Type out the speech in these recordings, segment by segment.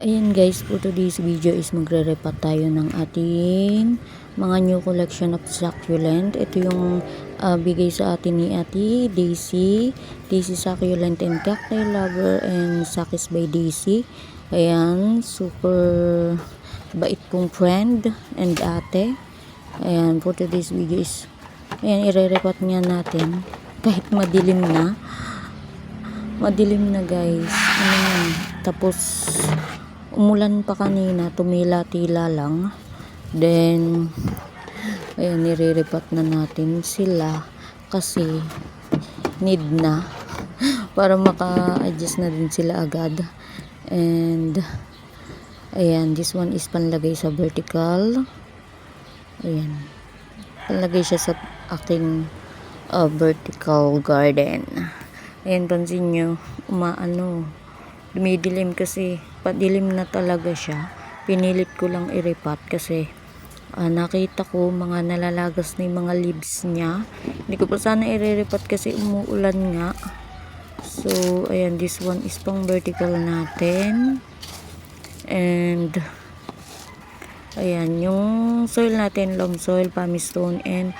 Ayan guys, for today's video is magre-repat tayo ng ating mga new collection of succulent. Ito yung bigay sa atin ni Ate Daisy. Daisy Succulent and Cacti Lover and Sakis by Daisy. Ayan, super bait kong friend and ate. Ayan, for today's video is, ayan, ire-repat nga natin. Kahit madilim na. Madilim na guys. Tapos umulan pa kanina, tumila-tila lang. Then ayan, nire-repat na natin sila kasi need na para maka-adjust na din sila agad. And ayan, this one is panlagay sa vertical. Ayan, panlagay siya sa aking vertical garden. Ayan, pansin nyo, dumidilim kasi, padilim na talaga siya. Pinilit ko lang i-repat kasi nakita ko mga nalalagas na yung mga leaves niya. Hindi ko pa sana i-repat kasi umuulan nga. So ayan, this one is pang vertical natin. And ayan, yung soil natin, loam soil, pumice stone, and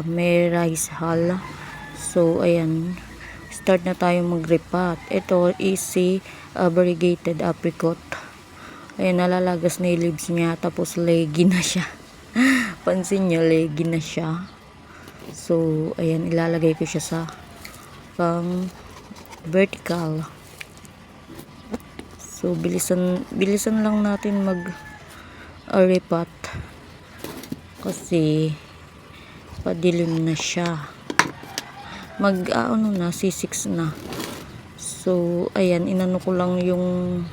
may rice hull. So ayan, start na tayo mag-repat. Ito is si variegated apricot. Ayan, nalalagas na yung leaves niya. Tapos leggy na siya. Pansin nyo, leggy na siya. So ayan, ilalagay ko siya sa pang vertical. So bilisan lang natin mag-repat kasi padilim na siya. C6 na. So ayan, inano ko lang yung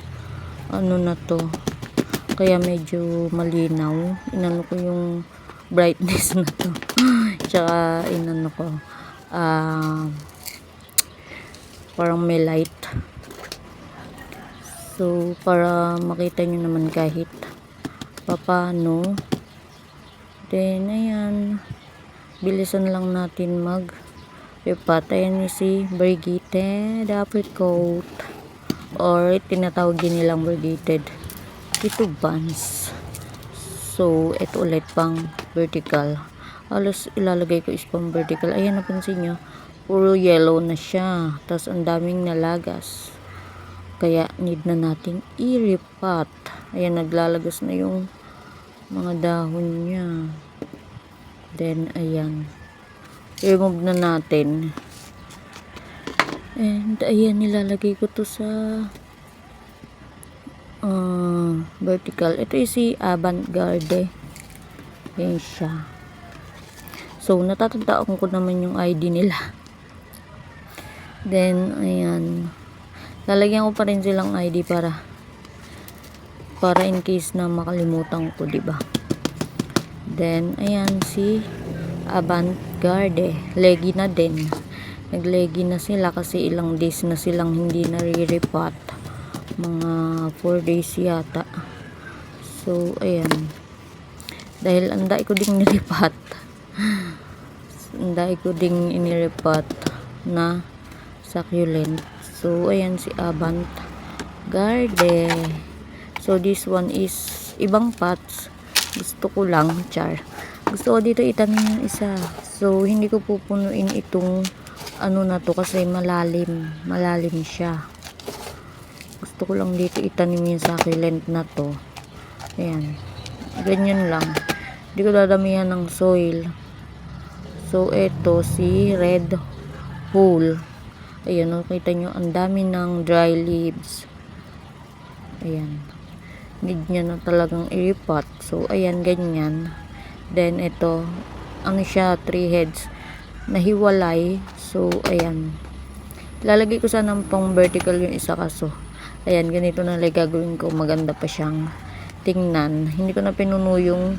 na to, kaya medyo malinaw. Inano ko yung brightness na to. Tsaka inano ko parang may light. So para makita nyo naman kahit papano. Then ayan, bilisan lang natin repat. Ayan si variegated apricot, or tinatawag din nilang variegated titubans. So ito ulit pang vertical. Halos ilalagay ko is pang vertical. Ayan, napansin nyo, puro yellow na siya. Tapos ang daming nalagas. Kaya need na nating i-repat. Ayan, naglalagas na yung mga dahon niya. Then ayan, i-remove na natin. And ayan, nilalagay ko to sa vertical. Ito is si Avant-Garde. Ayan siya. So natatandaan ko naman yung ID nila. Then ayan, lalagyan ko pa rin silang ID para in case na makalimutan ko, diba? Then ayan si Avant-Garde, leggy na din. Nagleggy na sila kasi ilang days na silang hindi nare-repat. Mga 4 days yata. So ayan, dahil anday ko ding nirepat. Anday ko ding inirepat na succulent. So ayan si Avant-Garde. So this one is ibang pots. Gusto ko lang, gusto ko dito itanim yung isa. So hindi ko pupunuin itong na to kasi malalim siya. Gusto ko lang dito itanim yung succulent na to. Ayan, ganyan lang. Hindi ko dadamihan ng soil. So ito si red hull. Ayan, nakita nyo, ang dami ng dry leaves. Ayan, need niya na talagang i-repot. So ayan, ganyan. Then ito, siya, 3 heads nahiwalay. So ayan, lalagay ko sana pang vertical yung isa, kaso ayan, ganito na lang gagawin ko. Maganda pa siyang tingnan. Hindi ko na pinuno yung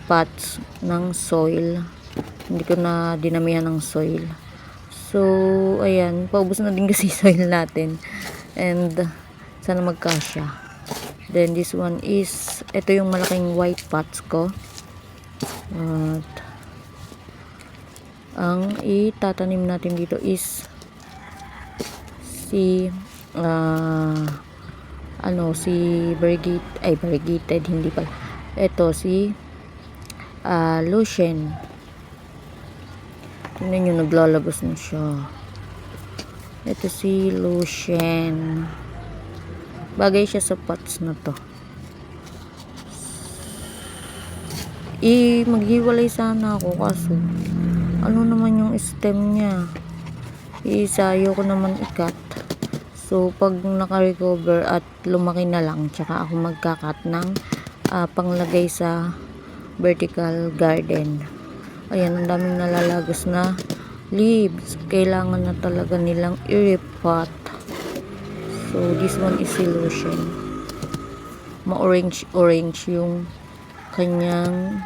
pots ng soil. Hindi ko na dinamihan ng soil. So ayan, paubos na din kasi soil natin. And sana magkasya. Then this one is, ito yung malaking white pots ko. At ang itatanim natin dito is si si variegated, hindi pala. Ito si Lucien. Tingnan nyo, naglalabas na siya. Ito si Lucien. Bagay siya sa pots na to. Maghiwalay sana ako kaso ano naman yung stem niya. Isayo ko naman ikat. So pag naka-recover at lumaki na lang, tsaka ako magkakat ng panglagay sa vertical garden. Ayan, ang daming nalalagos na leaves. Kailangan na talaga nilang i-repot. So this one is solution. Ma-orange yung kanyang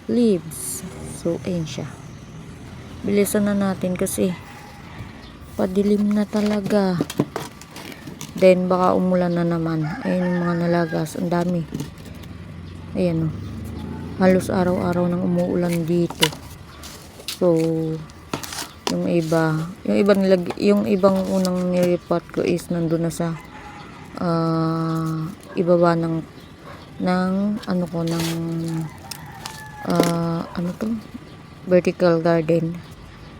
leaves. So ayan siya. Bilisan na natin kasi padilim na talaga. Then baka umulan na naman. Ayan yung mga nalagas, ang dami. Ayan, halos araw-araw nang umuulan dito. So yung ibang unang nirepot ko is nandun na sa ibaba ng vertical garden,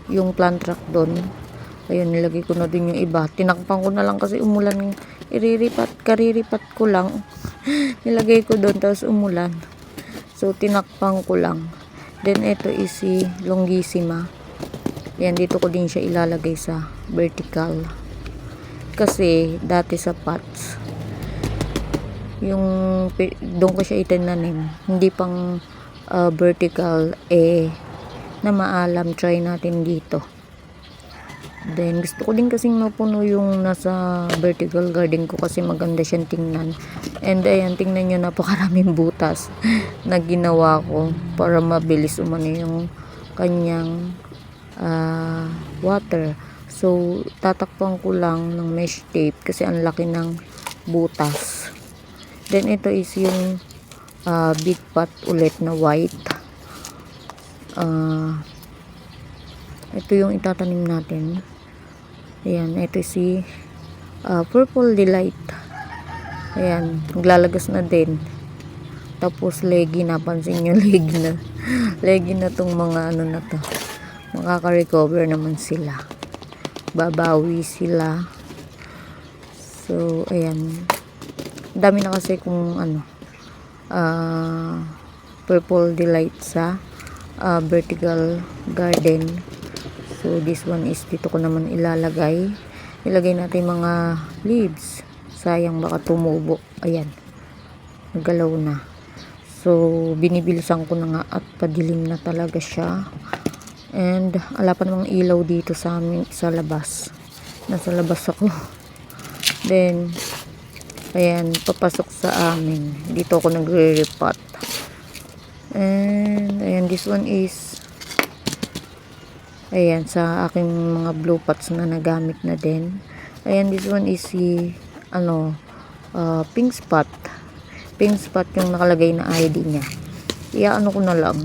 yung plant rack doon. Ayun, nilagay ko na din yung iba. Tinakpan ko na lang kasi umulan. Kariripat ko lang. Nilagay ko doon, tapos umulan. So, tinakpan ko lang. Then, ito is si Longissima. Yan, dito ko din siya ilalagay sa vertical. Kasi, dati sa pots, doon ko siya itinanim. Hindi pang vertical, na maalam. Try natin dito. Then, gusto ko din kasing mapuno yung nasa vertical garden ko kasi maganda siyang tingnan. And, ayan, tingnan nyo, napakaraming butas na ginawa ko para mabilis umano yung kanyang water. So, tatakpan ko lang ng mesh tape kasi ang laki ng butas. Then, ito is yung big pot ulit na white. Ito yung itatanim natin. Ayan, ito si Purple Delight. Ayan, naglalagas na din. Tapos leggy na, pansin nyo, leggy na tong mga ano na to. Makaka-recover naman sila. Babawi sila. So, ayan. Dami na kasi kung Purple Delight sa vertical garden. So this one is dito ko naman ilalagay. Ilagay natin mga leaves. Sayang baka tumubo. Ayan. Nagalaw na. So binibilisan ko na nga at padilim na talaga siya. And ala pa namang ilaw dito sa amin sa labas. Nasa labas ako. Then ayan, papasok sa amin. Dito ako nagre-repot. And ayan, this one is ayan, sa aking mga blue pots na nagamit na din. Ayan, this one is si pink spot. Pink spot yung nakalagay na ID niya. Iyaano ko na lang.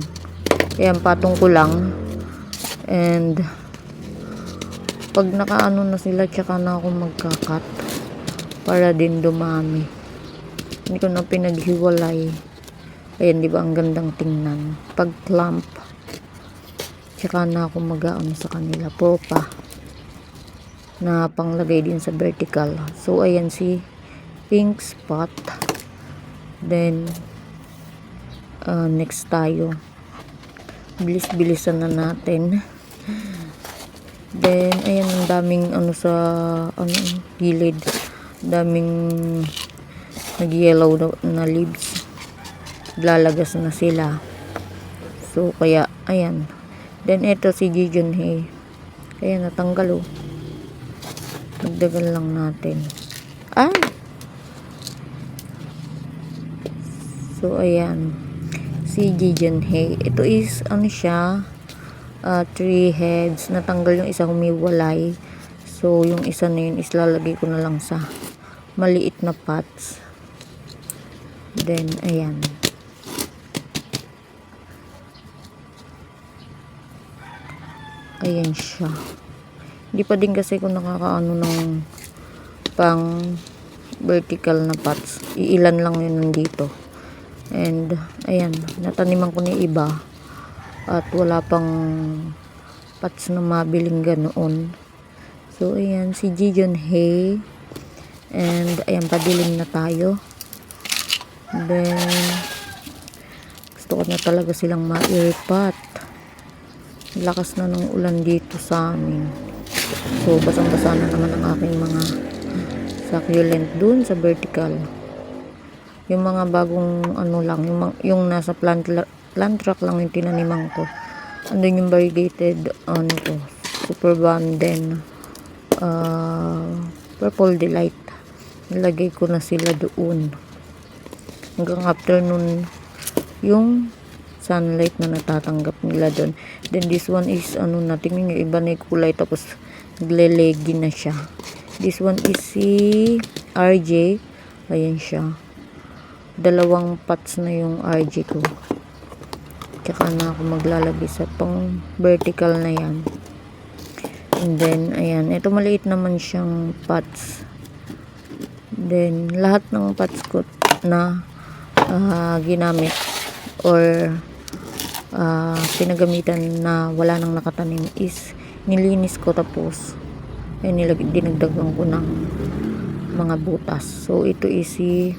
Ayan, patong ko lang. And pag nakaano na sila, tsaka na ako magkakat para din dumami. Hindi ko na pinaghiwalay. Ayan, di ba ang gandang tingnan. Pag clump, tsaka na ako mag-aano sa kanila. Propa na panglagay din sa vertical. So ayan si pink spot. Then next tayo, bilis-bilisan na natin. Then ayan, ang daming sa gilid, daming nag-yellow na leaves. Lalagas na sila. So kaya ayan. Then ito si Gijonhei. Ayan, natanggal oh. Dagdagan lang natin. Ay! So ayan, si Gijonhei. Ito is siya, 3 heads. Natanggal yung isa, humiwalay. So yung isa na yun is lalagay ko na lang sa maliit na pots. Then ayan. Ayan siya. Hindi pa din kasi ko nakakaano ng pang vertical na pots. Iilan lang yun nandito. And ayan, nataniman ko ni iba at wala pang pots na mabiling ganoon. So ayan, si Jijon Hay. And ayan, padilim na tayo. Then gusto ko na talaga silang mairipat. Lakas na ng ulan dito sa amin. So basang-basa na naman ang aking mga succulent dun sa vertical. Yung mga bagong ano lang, yung nasa plant rack lang yung tinaniman ko. Andun yung variegated ano ko, super banden, purple delight. Nilagay ko na sila doon. Hanggang afternoon yung sunlight na natatanggap nila doon. Then this one is ano na, tingnan nyo, iba na yung kulay tapos naglelegi na siya. This one is si RJ. Ayan siya. 2 pots na yung RJ ko. Tsaka na ako maglalagay sa pang vertical na yan. And then ayan, ito maliit naman siyang pots. Then lahat ng pots ko na ginamit or pinagamitan na wala nang nakatanim is nilinis ko, tapos dinagdagan ko ng mga butas. So ito is si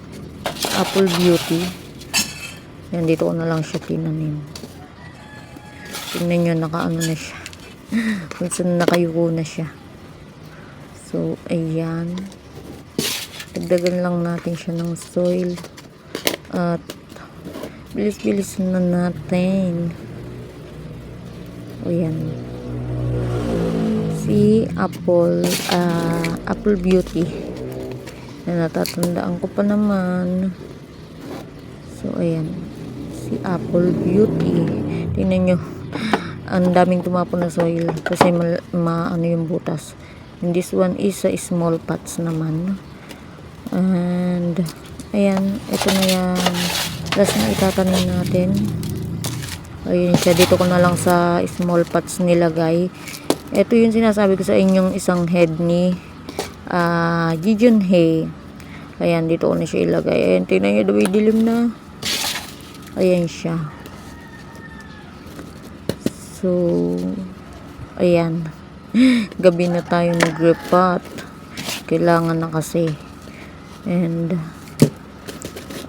Apple Beauty. Yan, dito ko na lang siya tinanim. Tingnan nyo, nakaano na siya. Minsan nakayuko na siya. So ayan, dagdagan lang natin siya ng soil at bilis-bilis na natin. O yan, si Apple Beauty na natatandaan ko pa naman. So ayan, si Apple Beauty. Tingnan nyo, ang daming tumapon na soil kasi ano yung butas. And this one is sa small pots naman. And ayan, ito na yan, last na itatanim natin. Ayun siya, dito ko na lang sa small pots nilagay. Ito yung sinasabi ko sa inyong isang head ni Jijon Hay. Ayan, dito ko na siya ilagay. Ayan, tingnan nyo, dilim na. Ayan siya. So ayan, gabi na tayo nag-repot. Kailangan na kasi. And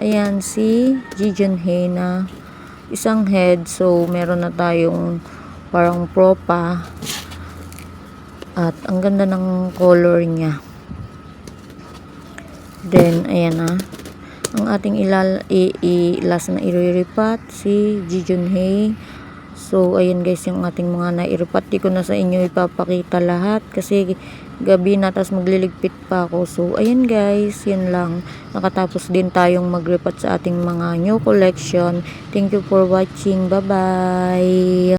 ayan, si Jijon Hay na isang head. So meron na tayong parang propa at ang ganda ng color niya. Then ayan na ang ating last na iriripat, si Jijon Hay. So ayan guys, yung ating mga nairipat, di ko na sa inyo ipapakita lahat kasi gabi na, tapos magliligpit pa ako. So ayan guys, yun lang, nakatapos din tayong magripat sa ating mga new collection. Thank you for watching. Bye bye.